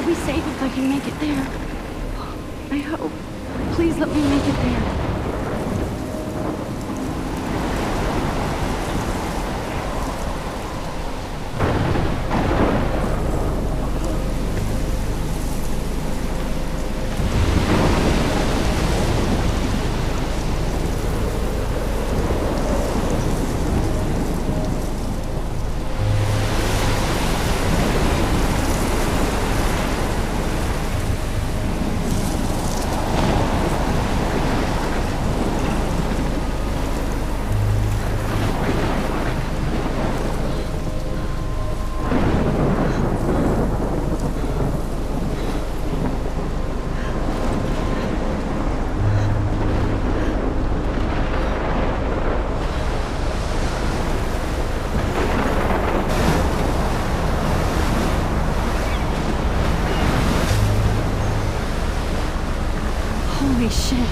I'll be safe if I can make it there. I hope. Please let me make it there. Holy shit.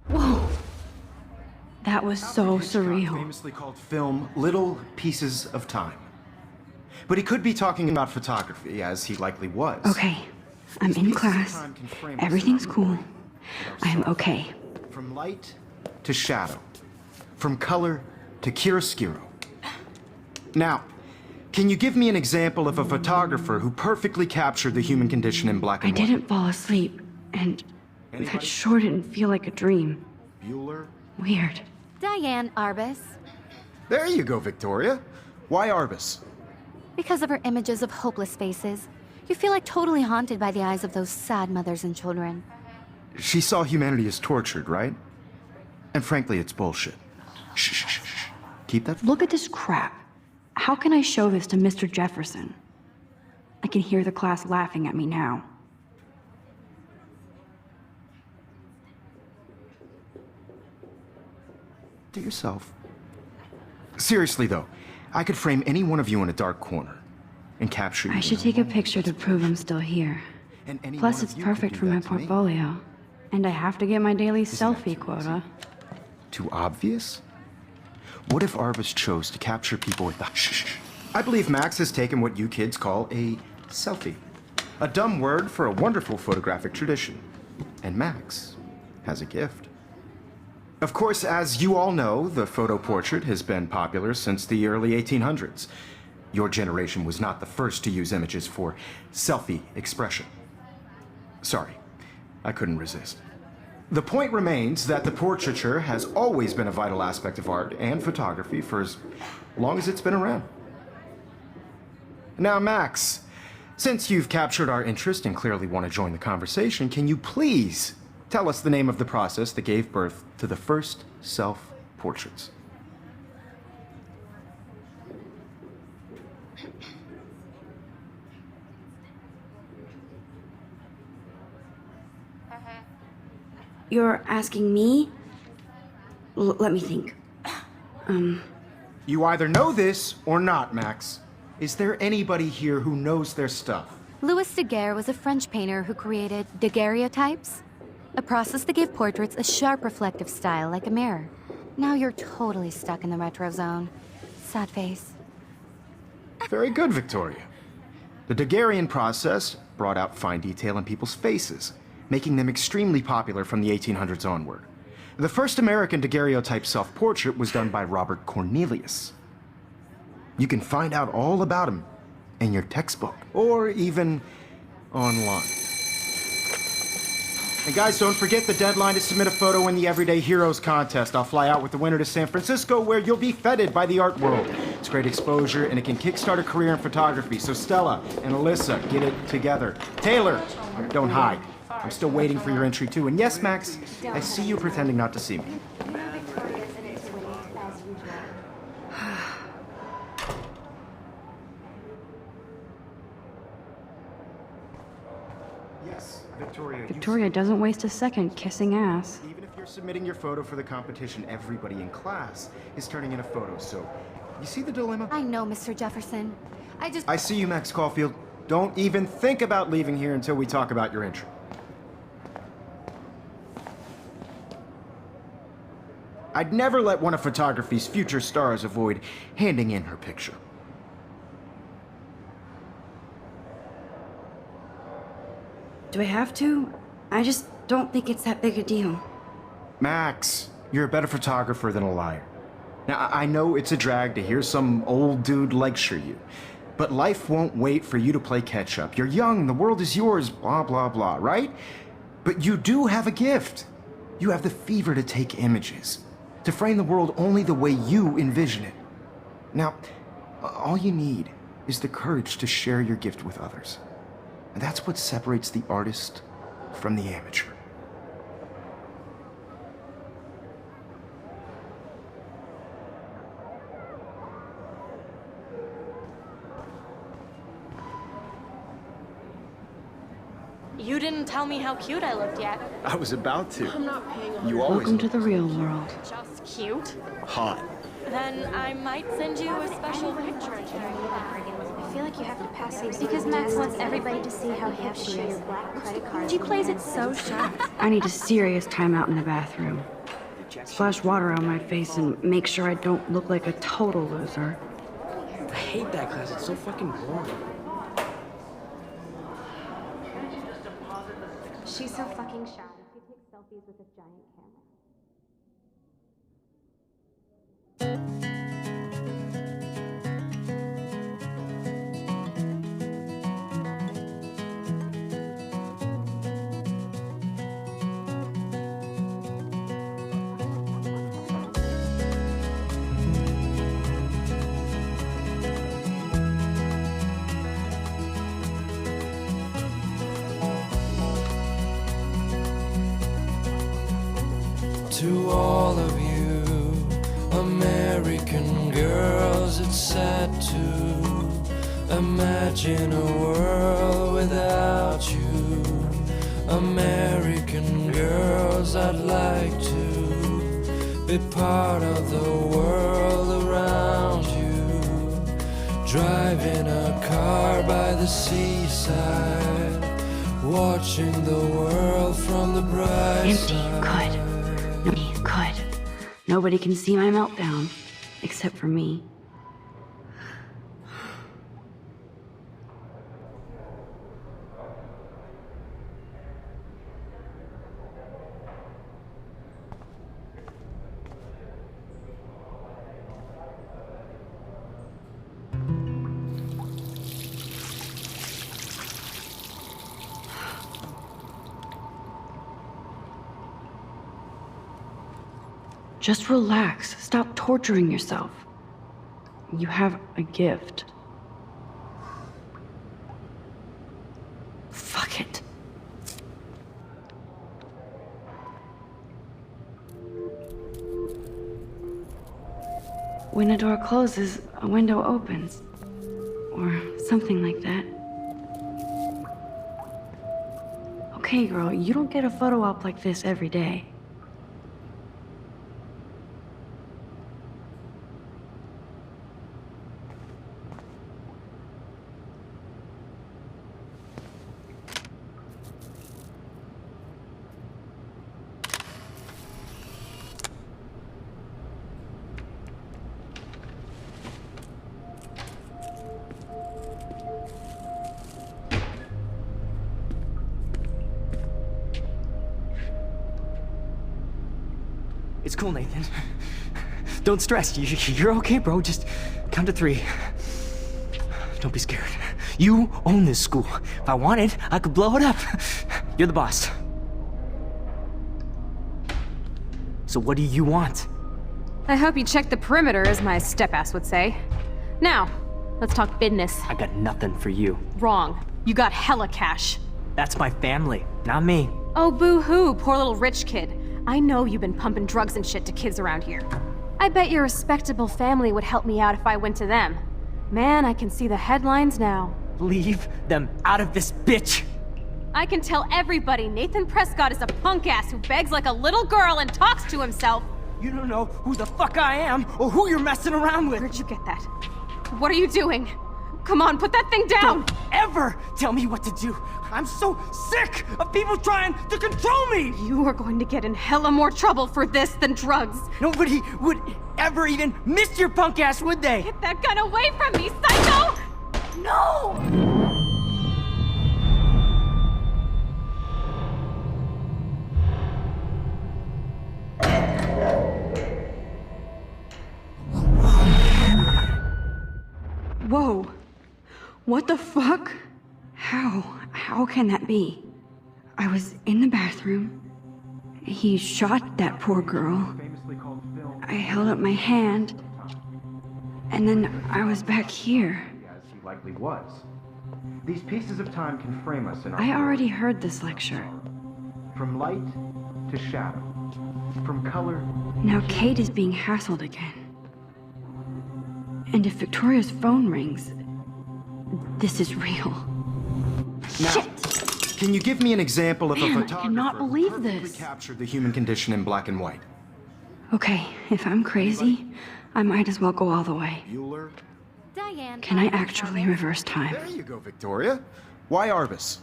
Whoa. That was so surreal. Famously called film little pieces of time. But he could be talking about photography, as he likely was. Okay, I'm in class. Everything's cool. I'm okay. From light to shadow. From color to chiaroscuro. Now, can you give me an example of a photographer who perfectly captured the human condition in black and white? I didn't fall asleep, and that sure didn't feel like a dream. Bueller? Weird. Diane Arbus. There you go, Victoria. Why Arbus? Because of her images of hopeless faces, you feel like totally haunted by the eyes of those sad mothers and children. She saw humanity as tortured, right? And frankly, it's bullshit. Shh, shh, shh, shh. Keep that. Look at this crap. How can I show this to Mr. Jefferson? I can hear the class laughing at me now. To yourself. Seriously, though, I could frame any one of you in a dark corner and capture you. I should take a picture to prove I'm still here. Plus, it's perfect for my portfolio. And I have to get my daily selfie quota. Too obvious? What if Arbus chose to capture people with the shh? I believe Max has taken what you kids call a selfie. A dumb word for a wonderful photographic tradition. And Max has a gift. Of course, as you all know, the photo portrait has been popular since the early 1800s. Your generation was not the first to use images for selfie expression. Sorry, I couldn't resist. The point remains that the portraiture has always been a vital aspect of art and photography for as long as it's been around. Now, Max, since you've captured our interest and clearly want to join the conversation, can you please tell us the name of the process that gave birth to the first self-portraits? You're asking me? Let me think. You either know this or not, Max. Is there anybody here who knows their stuff? Louis Daguerre was a French painter who created daguerreotypes, a process that gave portraits a sharp reflective style like a mirror. Now you're totally stuck in the retro zone. Sad face. Very good, Victoria. The Daguerrean process brought out fine detail in people's faces, making them extremely popular from the 1800s onward. The first American daguerreotype self-portrait was done by Robert Cornelius. You can find out all about him in your textbook, or even online. And guys, don't forget the deadline to submit a photo in the Everyday Heroes contest. I'll fly out with the winner to San Francisco, where you'll be feted by the art world. It's great exposure, and it can kickstart a career in photography. So Stella and Alyssa, get it together. Taylor, don't hide. I'm still waiting for your entry too. And yes, Max, I see you pretending not to see me. Yes, Victoria. Victoria doesn't waste a second kissing ass. Even if you're submitting your photo for the competition, everybody in class is turning in a photo. So, you see the dilemma? I know, Mr. Jefferson. I see you, Max Caulfield. Don't even think about leaving here until we talk about your entry. I'd never let one of photography's future stars avoid handing in her picture. Do I have to? I just don't think it's that big a deal. Max, you're a better photographer than a liar. Now, I know it's a drag to hear some old dude lecture you, but life won't wait for you to play catch-up. You're young, the world is yours, blah, blah, blah, right? But you do have a gift. You have the fever to take images, to frame the world only the way you envision it. Now, all you need is the courage to share your gift with others. And that's what separates the artist from the amateur. You didn't tell me how cute I looked yet. I was about to. I'm not paying You always Welcome to the real world. Just cute. hot. Then I might send you a special picture. I feel like you have to pass these because Max wants everybody to see how hip she is. Credit card. She plays it so sharp. I need a serious timeout in the bathroom. Splash water on my face and make sure I don't look like a total loser. I hate that class. It's so fucking boring. She's so fucking shy. She takes selfies with a giant camera. To all of you American girls, it's sad to imagine a world without you. American girls, I'd like to be part of the world around you. Driving a car by the seaside, watching the world from the bright Empty, side. good. Nobody can see my meltdown, except for me. Just relax. Stop torturing yourself. You have a gift. Fuck it. When a door closes, a window opens. Or something like that. Okay, girl, you don't get a photo op like this every day. It's cool, Nathan. Don't stress. You're okay, bro. Just count to 3. Don't be scared. You own this school. If I wanted, I could blow it up. You're the boss. So what do you want? I hope you checked the perimeter, as my step-ass would say. Now, let's talk business. I got nothing for you. Wrong. You got hella cash. That's my family, not me. Oh, boo-hoo, poor little rich kid. I know you've been pumping drugs and shit to kids around here. I bet your respectable family would help me out if I went to them. Man, I can see the headlines now. Leave them out of this bitch! I can tell everybody Nathan Prescott is a punk ass who begs like a little girl and talks to himself. You don't know who the fuck I am or who you're messing around with. Where'd you get that? What are you doing? Come on, put that thing down! Don't ever tell me what to do. I'm so sick of people trying to control me! You are going to get in hella more trouble for this than drugs. Nobody would ever even miss your punk ass, would they? Get that gun away from me, psycho! No! Whoa. What the fuck? How can that be? I was in the bathroom. He shot that poor girl. I held up my hand. And then I was back here. As he likely was. These pieces of time can frame us in our I already world. heard this lecture. From light to shadow. From color. Now Kate is being hassled again. And if Victoria's phone rings, this is real. Now, Shit! Can you give me an example of Man, a I photographer cannot believe who perfectly this. captured the human condition in black and white? Okay, if I'm crazy, I might as well go all the way. Bueller? Diane. Can I actually reverse time? There you go, Victoria. Why Arbus?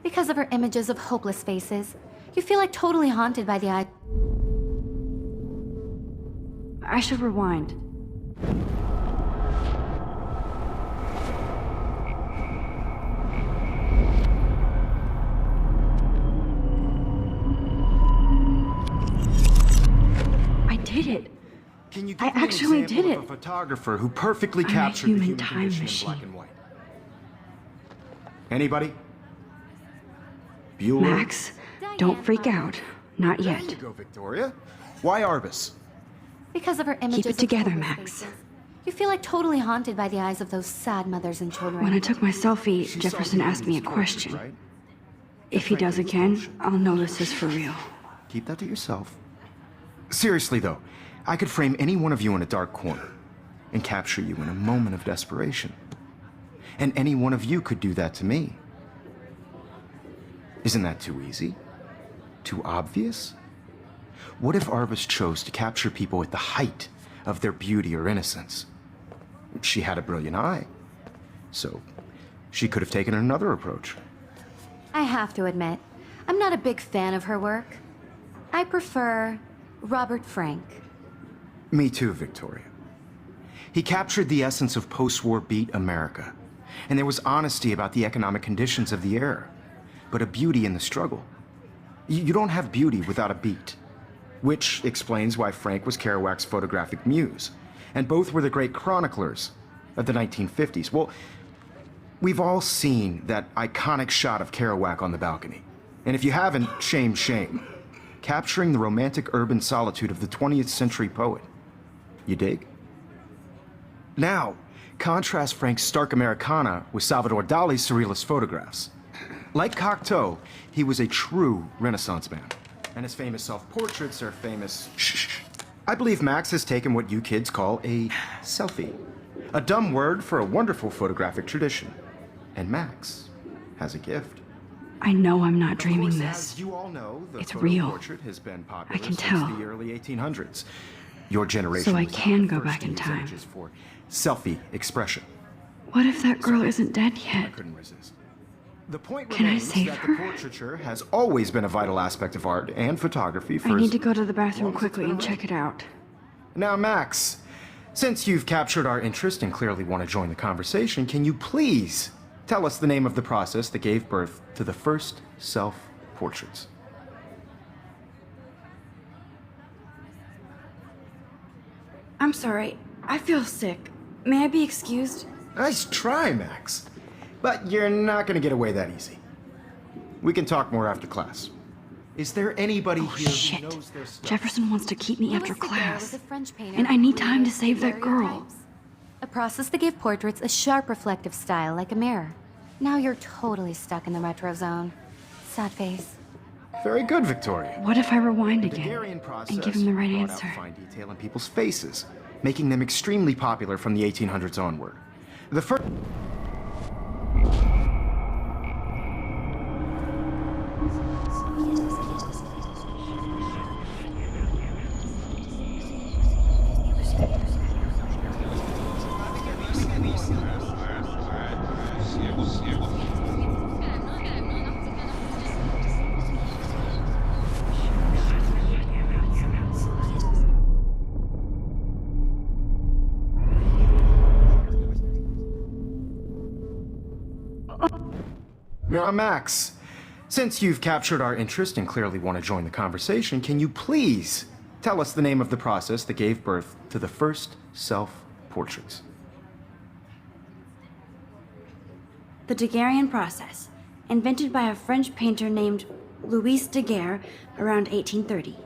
Because of her images of hopeless faces, you feel like totally haunted by the eye. I should rewind. Did it. Can you I give me actually an example did of it. a photographer who perfectly I'm a captured the human human time condition machine. in black and white? Anybody? Bueller? Max, don't freak out. Not There yet. you go, Victoria. Why Arbus? Because of her images Keep it together, of hopeless Max. faces, you feel like totally haunted by the eyes of those sad mothers and children. When I took my selfie, She Jefferson saw you asked in me a these question. portraits, right? If he does again, I'll know this is for real. Keep that to yourself. Seriously, though, I could frame any one of you in a dark corner and capture you in a moment of desperation. And any one of you could do that to me. Isn't that too easy? Too obvious? What if Arbus chose to capture people at the height of their beauty or innocence? She had a brilliant eye, so she could have taken another approach. I have to admit, I'm not a big fan of her work. I prefer Robert Frank. Me too, Victoria. He captured the essence of post-war beat America, and there was honesty about the economic conditions of the era, but a beauty in the struggle. You don't have beauty without a beat, which explains why Frank was Kerouac's photographic muse, and both were the great chroniclers of the 1950s. Well, we've all seen that iconic shot of Kerouac on the balcony, and if you haven't, shame, shame. Capturing the romantic urban solitude of the 20th century poet. You dig? Now, contrast Frank's stark Americana with Salvador Dali's surrealist photographs. Like Cocteau, he was a true Renaissance man, and his famous self-portraits are famous. Shh. I believe Max has taken what you kids call a selfie, a dumb word for a wonderful photographic tradition. And Max has a gift. I know I'm not dreaming Of course, this. as you all know, the It's photo real. portrait has been popular I can since tell. the early 1800s. Your generation So I was can the go first back to in use time. images for selfie expression. What if that girl isn't dead I yet? couldn't resist. The point Can I remains save that her? the portraiture has always been a vital aspect of art and photography for I need as to go to the bathroom long as it's quickly been and around. check it out. Now, Max, since you've captured our interest and clearly want to join the conversation, can you please tell us the name of the process that gave birth to the first self-portraits? I'm sorry. I feel sick. May I be excused? Nice try, Max. But you're not gonna get away that easy. We can talk more after class. Is there anybody here Shit. who knows their stuff? Jefferson wants to keep me after Louis Daguerre class. was a French painter And I who need time to created save that girl. daguerreotypes, a process that gave portraits a sharp reflective style like a mirror. Now you're totally stuck in the retro zone. Sad face. Very good, Victoria. What if I rewind The again Daguerrean process and give him the right brought answer? out fine detail in people's faces, making them extremely popular from the 1800s onward. The first... Now, Max, since you've captured our interest and clearly want to join the conversation, can you please tell us the name of the process that gave birth to the first self-portraits? The Daguerrean process, invented by a French painter named Louis Daguerre around 1830.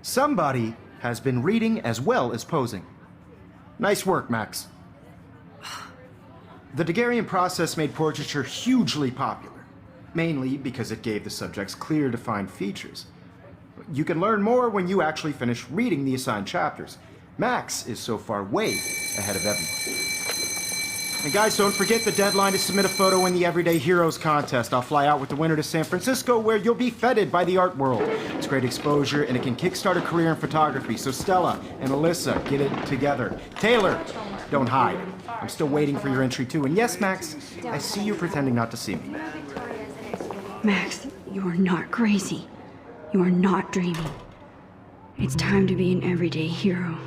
Somebody has been reading as well as posing. Nice work, Max. The Daguerrean process made portraiture hugely popular, mainly because it gave the subjects clear, defined features. You can learn more when you actually finish reading the assigned chapters. Max is so far way ahead of everyone. And guys, don't forget the deadline to submit a photo in the Everyday Heroes contest. I'll fly out with the winner to San Francisco, where you'll be feted by the art world. It's great exposure, and it can kickstart a career in photography. So Stella and Alyssa, get it together. Taylor, don't hide. I'm still waiting for your entry too. And yes, Max, I see you pretending not to see me. Max, you are not crazy. You are not dreaming. It's time to be an everyday hero.